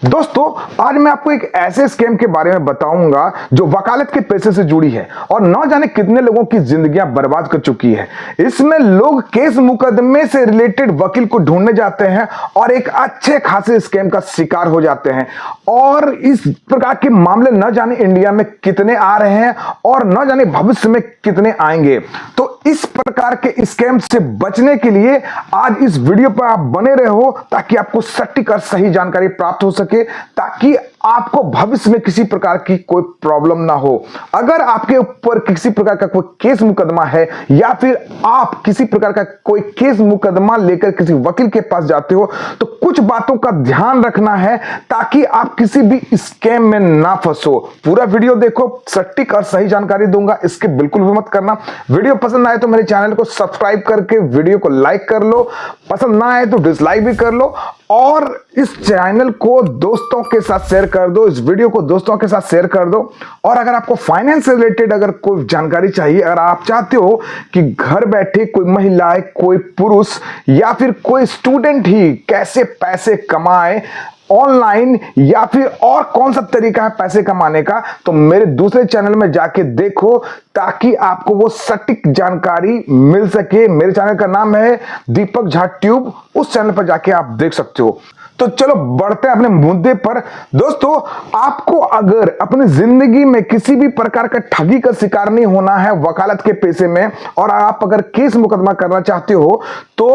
दोस्तों, आज मैं आपको एक ऐसे स्कैम के बारे में बताऊंगा जो वकालत के पैसे से जुड़ी है और न जाने कितने लोगों की जिंदगियां बर्बाद कर चुकी है। इसमें लोग केस मुकदमे से रिलेटेड वकील को ढूंढने जाते हैं और एक अच्छे खासे स्कैम का शिकार हो जाते हैं और इस प्रकार के मामले न जाने इंडिया में कितने आ रहे हैं और न जाने भविष्य में कितने आएंगे। तो इस प्रकार के स्कैम से बचने के लिए आज इस वीडियो पर आप बने रहो ताकि आपको सटीक और सही जानकारी प्राप्त हो सके, ताकि आपको भविष्य में किसी प्रकार की कोई प्रॉब्लम ना हो। अगर आपके ऊपर किसी प्रकार का कोई केस मुकदमा है या फिर आप किसी प्रकार का कोई केस मुकदमा लेकर किसी वकील के पास जाते हो तो कुछ बातों का ध्यान रखना है ताकि आप किसी भी स्कैम में ना फंसो। पूरा वीडियो देखो, सटीक और सही जानकारी दूंगा, इसके बिल्कुल भी मत करना। वीडियो पसंद आए तो मेरे चैनल को सब्सक्राइब करके वीडियो को लाइक कर लो, पसंद ना आए तो डिसलाइक भी कर लो और इस चैनल को दोस्तों के साथ शेयर कर दो, इस वीडियो को दोस्तों के साथ शेयर कर दो। और अगर आपको फाइनेंस से रिलेटेड अगर कोई जानकारी चाहिए, अगर आप चाहते हो कि घर बैठे कोई महिला, कोई पुरुष या फिर कोई स्टूडेंट ही कैसे पैसे कमाए ऑनलाइन या फिर और कौन सा तरीका है पैसे कमाने का, तो मेरे दूसरे चैनल में जाके देखो ताकि आपको वो सटीक जानकारी मिल सके। मेरे चैनल का नाम है दीपक झा ट्यूब, उस चैनल पर जाके आप देख सकते हो। तो चलो बढ़ते हैं अपने मुद्दे पर। दोस्तों, आपको अगर अपनी जिंदगी में किसी भी प्रकार का ठगी का शिकार नहीं होना है वकालत के पैसे में और आप अगर केस मुकदमा करना चाहते हो तो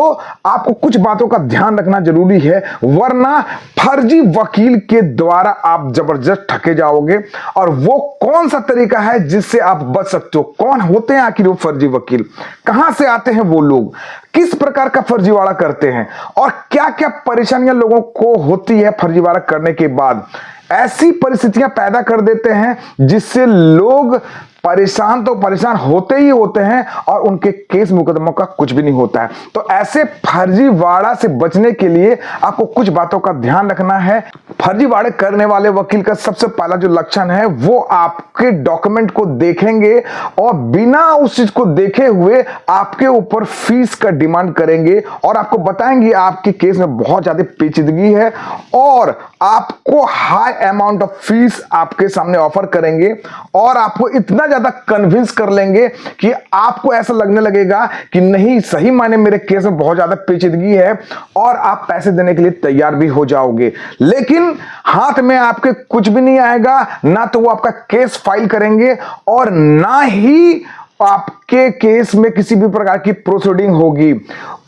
आपको कुछ बातों का ध्यान रखना जरूरी है, वरना फर्जी वकील के द्वारा आप जबरदस्त ठगे जाओगे। और वो कौन सा तरीका है जिससे आप बच सकते हो? कौन होते हैं आखिर वो फर्जी वकील, कहां से आते हैं वो लोग, किस प्रकार का फर्जीवाड़ा करते हैं और क्या क्या परेशानियां लोगों को होती है फर्जीवाड़ा करने के बाद। ऐसी परिस्थितियां पैदा कर देते हैं जिससे लोग परेशान तो परेशान होते ही होते हैं और उनके केस मुकदमों का कुछ भी नहीं होता है। तो ऐसे फर्जीवाड़ा से बचने के लिए आपको कुछ बातों का ध्यान रखना है। फर्जीवाड़े करने वाले वकील का सबसे पहला जो लक्षण है वो आपके डॉक्यूमेंट को देखेंगे और बिना उस चीज को देखे हुए आपके ऊपर फीस का डिमांड करेंगे और आपको बताएंगे आपके केस में बहुत ज्यादा पेचीदगी है और आपको हाई अमाउंट ऑफ फीस आपके सामने ऑफर करेंगे और आपको इतना ज्यादा कन्विंस कर लेंगे कि आपको ऐसा लगने लगेगा कि नहीं, सही मायने मेरे केस में बहुत ज्यादा पेचीदगी है और आप पैसे देने के लिए तैयार भी हो जाओगे। लेकिन हाथ में आपके कुछ भी नहीं आएगा, ना तो वो आपका केस फाइल करेंगे और ना ही आपके केस में किसी भी प्रकार की प्रोसीडिंग होगी।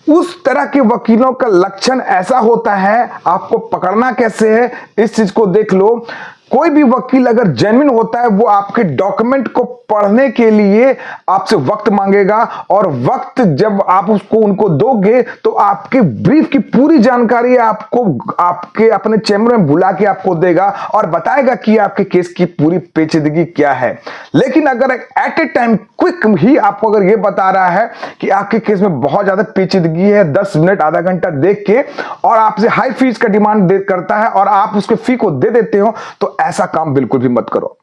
उस तरह के वकीलों का लक्षण ऐसा होता है, आपको पकड़ना कैसे है इस चीज को देख लो। कोई भी वकील अगर जेन्युइन होता है वो आपके डॉक्यूमेंट को पढ़ने के लिए आपसे वक्त मांगेगा और वक्त जब आप उसको उनको दोगे तो आपके ब्रीफ की पूरी जानकारी आपको आपके अपने चैम्बर में बुला के आपको देगा और बताएगा कि आपके केस की पूरी पेचीदगी क्या है। लेकिन अगर एट ए टाइम क्विक ही आपको अगर ये बता रहा है कि आपके केस में बहुत ज्यादा पेचीदगी है, 10 मिनट आधा घंटा देख के और आपसे हाई फीस का डिमांड करता है और आप उसके फी को दे देते हो, तो ऐसा काम बिल्कुल भी मत करो।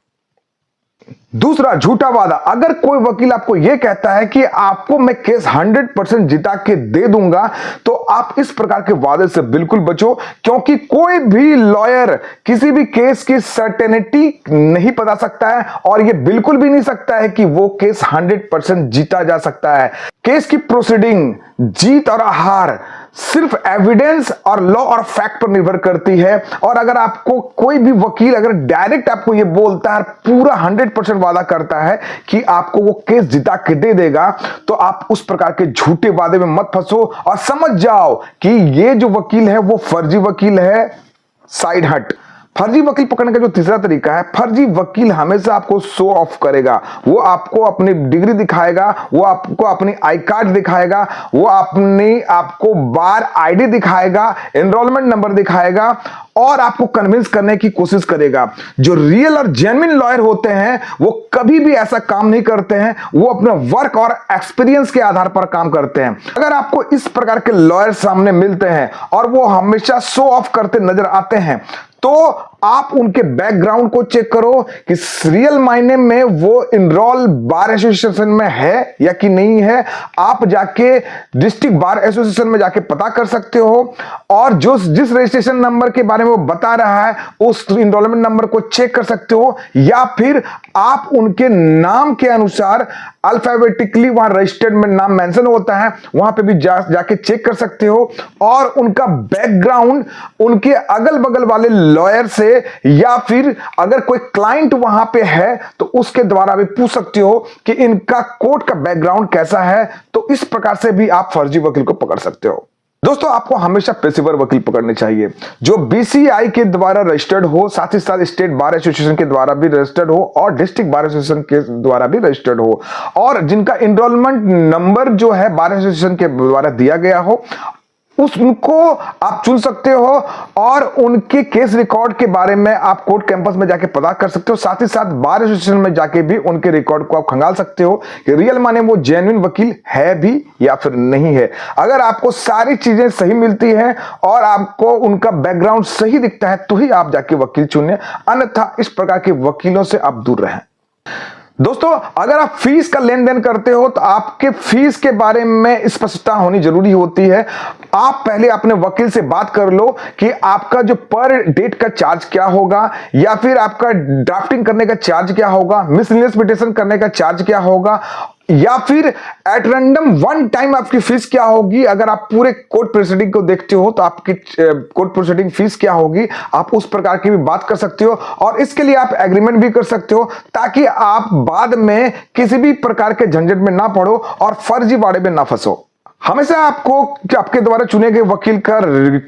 दूसरा, झूठा वादा। अगर कोई वकील आपको यह कहता है कि आपको मैं केस 100% जिता के दे दूंगा, तो आप इस प्रकार के वादे से बिल्कुल बचो, क्योंकि कोई भी लॉयर किसी भी केस की सर्टेनिटी नहीं बता सकता है और यह बिल्कुल भी नहीं सकता है कि वो केस 100% जीता जा सकता है। केस की प्रोसीडिंग, जीत और हार सिर्फ एविडेंस और लॉ और फैक्ट पर निर्भर करती है। और अगर आपको कोई भी वकील अगर डायरेक्ट आपको यह बोलता है, पूरा 100% वादा करता है कि आपको वो केस जिता के दे देगा, तो आप उस प्रकार के झूठे वादे में मत फंसो और समझ जाओ कि ये जो वकील है वो फर्जी वकील है। साइड हट। फर्जी वकील पकड़ने का जो तीसरा तरीका है, फर्जी वकील हमेशा आपको शो ऑफ करेगा। वो आपको अपनी डिग्री दिखाएगा, वो आपको अपनी आई कार्ड दिखाएगा, वो आपको बार आईडी दिखाएगा, एनरोलमेंट नंबर दिखाएगा और आपको कन्विंस करने की कोशिश करेगा। जो रियल और जेन्युइन लॉयर होते हैं वो कभी भी ऐसा काम नहीं करते हैं, वो अपने वर्क और एक्सपीरियंस के आधार पर काम करते हैं। अगर आपको इस प्रकार के लॉयर सामने मिलते हैं और वो हमेशा शो ऑफ करते नजर आते हैं तो आप उनके बैकग्राउंड को चेक करो कि रियल मायने में वो इनरोल बार एसोसिएशन में है या कि नहीं है। आप जाके डिस्ट्रिक्ट बार एसोसिएशन में जाके पता कर सकते हो, और जो जिस रजिस्ट्रेशन नंबर के बारे में वो बता रहा है उस इनरोलमेंट नंबर को चेक कर सकते हो, या फिर आप उनके नाम के अनुसार अल्फाबेटिकली वहां रजिस्टर्ड में नाम मेंशन होता है, वहां पे भी जाके चेक कर सकते हो। और उनका बैकग्राउंड उनके अगल बगल वाले लॉयर से, या फिर अगर कोई क्लाइंट वहां पे है तो उसके द्वारा भी पूछ सकते हो कि इनका कोर्ट का बैकग्राउंड कैसा है। तो इस प्रकार से भी आप फर्जी वकील को पकड़ सकते हो। दोस्तों, आपको हमेशा पेशेवर वकील पकड़ने चाहिए जो बीसीआई के द्वारा रजिस्टर्ड हो, साथ ही साथ स्टेट बार एसोसिएशन के द्वारा भी रजिस्टर्ड हो और डिस्ट्रिक्ट बार एसोसिएशन के द्वारा भी रजिस्टर्ड हो, और जिनका एनरोलमेंट नंबर जो है बार एसोसिएशन के द्वारा दिया गया हो, उनको आप चुन सकते हो। और उनके केस रिकॉर्ड के बारे में आप कोर्ट कैंपस में जाके पता कर सकते हो। साथ ही साथ बार एसोसिएशन में जाके भी उनके रिकॉर्ड को आप खंगाल सकते हो कि रियल माने वो जेन्युइन वकील है भी या फिर नहीं है। अगर आपको सारी चीजें सही मिलती हैं और आपको उनका बैकग्राउंड सही दिखता है तो ही आप जाके वकील चुने, अन्यथा इस प्रकार के वकीलों से आप दूर रहें। दोस्तों, अगर आप फीस का लेन देन करते हो तो आपके फीस के बारे में स्पष्टता होनी जरूरी होती है। आप पहले अपने वकील से बात कर लो कि आपका जो पर डेट का चार्ज क्या होगा, या फिर आपका ड्राफ्टिंग करने का चार्ज क्या होगा, मिसलेनियस पिटीशन करने का चार्ज क्या होगा, या फिर एट रैंडम वन टाइम आपकी फीस क्या होगी। अगर आप पूरे कोर्ट प्रोसीडिंग को देखते हो तो आपकी कोर्ट प्रोसीडिंग फीस क्या होगी, आप उस प्रकार की भी बात कर सकते हो। और इसके लिए आप एग्रीमेंट भी कर सकते हो ताकि आप बाद में किसी भी प्रकार के झंझट में ना पड़ो और फर्जीवाड़े में ना फंसो। हमेशा आपको आपके द्वारा चुने गए वकील का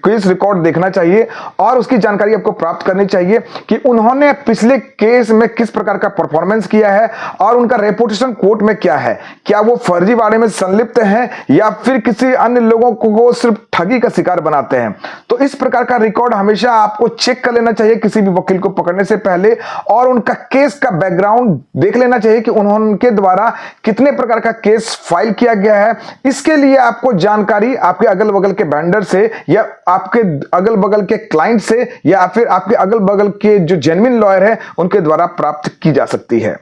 केस रिकॉर्ड देखना चाहिए और उसकी जानकारी आपको प्राप्त करनी चाहिए कि उन्होंने पिछले केस में किस प्रकार का परफॉर्मेंस किया है और उनका रेपुटेशन कोर्ट में क्या है। क्या वो फर्जीवाड़े में संलिप्त हैं या फिर किसी अन्य लोगों को सिर्फ ठगी का शिकार बनाते हैं। तो इस प्रकार का रिकॉर्ड हमेशा आपको चेक कर लेना चाहिए किसी भी वकील को पकड़ने से पहले, और उनका केस का बैकग्राउंड देख लेना चाहिए कि उनके द्वारा कितने प्रकार का केस फाइल किया गया है। इसके लिए आपको जानकारी आपके अगल बगल के वेंडर से, या आपके अगल बगल के क्लाइंट से, या फिर आपके अगल बगल के जो जेन्युइन लॉयर है उनके द्वारा प्राप्त की जा सकती है।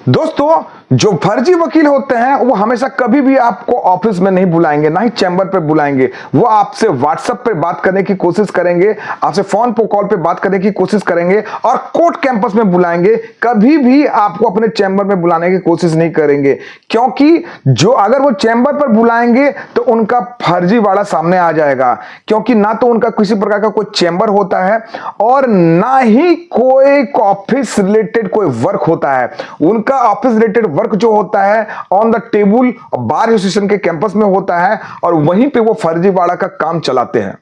दोस्तों, जो फर्जी वकील होते हैं वो हमेशा कभी भी आपको ऑफिस में नहीं बुलाएंगे, ना ही चैम्बर पे बुलाएंगे। वो आपसे व्हाट्सएप पे बात करने की कोशिश करेंगे, आपसे फोन पर कॉल पे बात करने की कोशिश करेंगे और कोर्ट कैंपस में बुलाएंगे। कभी भी आपको अपने चैम्बर में बुलाने की कोशिश नहीं करेंगे, क्योंकि जो अगर वो चैम्बर पर बुलाएंगे तो उनका फर्जीवाड़ा सामने आ जाएगा, क्योंकि ना तो उनका किसी प्रकार का कोई चैम्बर होता है और ना ही कोई ऑफिस रिलेटेड कोई वर्क होता है। उनका ऑफिस रिलेटेड वर्क जो होता है on the table bar association के कैंपस में होता है और वहीं पे वो फर्जीवाड़ा का काम चलाते हैं।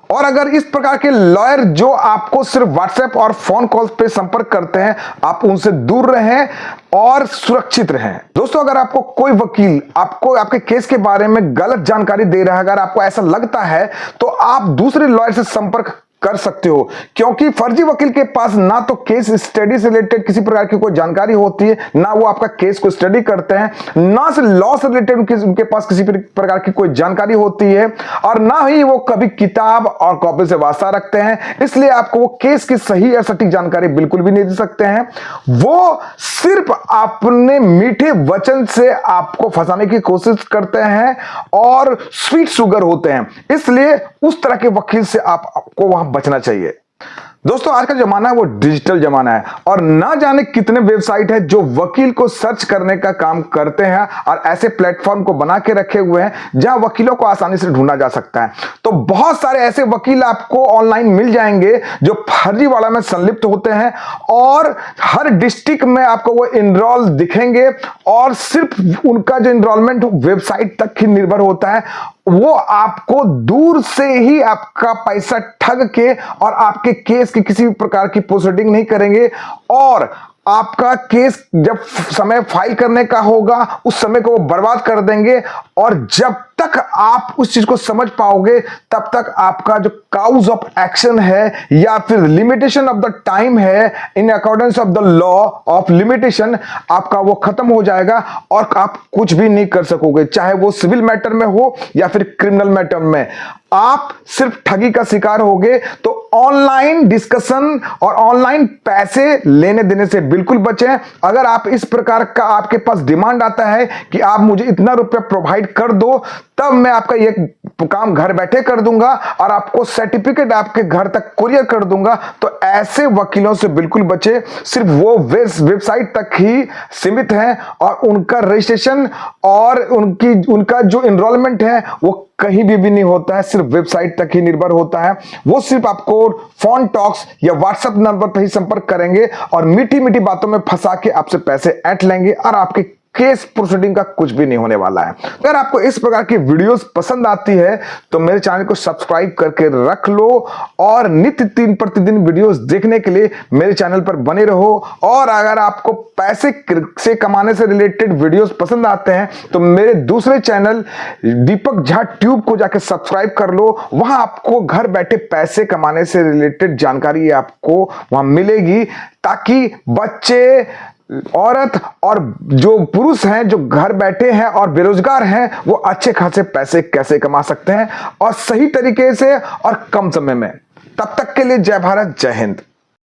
और अगर इस प्रकार के लॉयर जो आपको सिर्फ व्हाट्सएप और फोन कॉल पे संपर्क करते हैं, आप उनसे दूर रहें और सुरक्षित रहें। दोस्तों, अगर आपको कोई वकील आपको आपके केस के बारे में गलत जानकारी दे रहा है, अगर आपको ऐसा लगता है तो आप दूसरे लॉयर से संपर्क कर सकते हो, क्योंकि फर्जी वकील के पास ना तो केस स्टडी से रिलेटेड किसी प्रकार की कोई जानकारी होती है, ना वो आपका केस को स्टडी करते हैं, ना से लॉ से रिलेटेड उनके पास किसी प्रकार की कोई जानकारी होती है, और ना ही वो कभी किताब और कॉपी से वास्ता रखते हैं। इसलिए आपको वो केस की सही और सटीक जानकारी बिल्कुल भी नहीं दे सकते हैं। वो सिर्फ अपने मीठे वचन से आपको फंसाने की कोशिश करते हैं और स्वीट शुगर होते हैं। इसलिए उस तरह के वकील से आपको वहां बचना चाहिए। दोस्तों, आज का जमाना है वो डिजिटल जमाना है और ना जाने कितने वेबसाइट है जो वकील को सर्च करने का काम करते हैं और ऐसे प्लेटफॉर्म को बना के रखे हुए हैं जहां वकीलों को आसानी से ढूंढा जा सकता है। तो बहुत सारे ऐसे वकील आपको ऑनलाइन मिल जाएंगे जो फर्जीवाड़ा में संलिप्त होते हैं और हर डिस्ट्रिक्ट में आपको वो इनरोल दिखेंगे और सिर्फ उनका जो इनरोलमेंट वेबसाइट तक ही निर्भर होता है। वो आपको दूर से ही आपका पैसा ठग के और आपके केस की किसी भी प्रकार की प्रोसीडिंग नहीं करेंगे, और आपका केस जब समय फाइल करने का होगा उस समय को वो बर्बाद कर देंगे, और जब तक आप उस चीज को समझ पाओगे, तब तक आपका जो काउज ऑफ एक्शन है या फिर लिमिटेशन ऑफ द टाइम है in accordance of the law of limitation, आपका वो खत्म हो जाएगा और आप कुछ भी नहीं कर सकोगे, चाहे वो सिविल मैटर में हो या फिर क्रिमिनल मैटर में। आप सिर्फ ठगी का शिकार होगे। तो ऑनलाइन डिस्कशन और ऑनलाइन पैसे लेने देने से बिल्कुल बचें। अगर आप इस प्रकार का आपके पास डिमांड आता है कि आप मुझे इतना रुपया प्रोवाइड कर दो, तब मैं आपका ये काम घर बैठे कर दूंगा और आपको सर्टिफिकेट आपके घर तक कुरियर कर दूंगा, तो ऐसे वकीलों से बिल्कुल बचे। सिर्फ वो वेबसाइट तक ही सीमित हैं और उनका रजिस्ट्रेशन और उनका जो एनरोलमेंट है वो कहीं भी नहीं होता है, सिर्फ वेबसाइट तक ही निर्भर होता है। वो सिर्फ आपको फोन टॉक्स या व्हाट्सएप नंबर पर ही संपर्क करेंगे और मीठी मीठी बातों में फंसा के आपसे पैसे ऐंठ लेंगे और आपके केस प्रोसीडिंग का कुछ भी नहीं होने वाला है। अगर आपको इस प्रकार की वीडियोस पसंद आती है तो मेरे चैनल को सब्सक्राइब करके रख लो और नित्य 3 प्रतिदिन वीडियोस देखने के लिए मेरे चैनल पर बने रहो। और अगर आपको पैसे से कमाने से रिलेटेड वीडियोस पसंद आते हैं तो मेरे दूसरे चैनल दीपक झा ट्यूब को जाकर सब्सक्राइब कर लो। वहां आपको घर बैठे पैसे कमाने से रिलेटेड जानकारी आपको वहां मिलेगी, ताकि बच्चे, औरत और जो पुरुष हैं जो घर बैठे हैं और बेरोजगार हैं वो अच्छे खासे पैसे कैसे कमा सकते हैं और सही तरीके से और कम समय में। तब तक के लिए जय भारत, जय हिंद।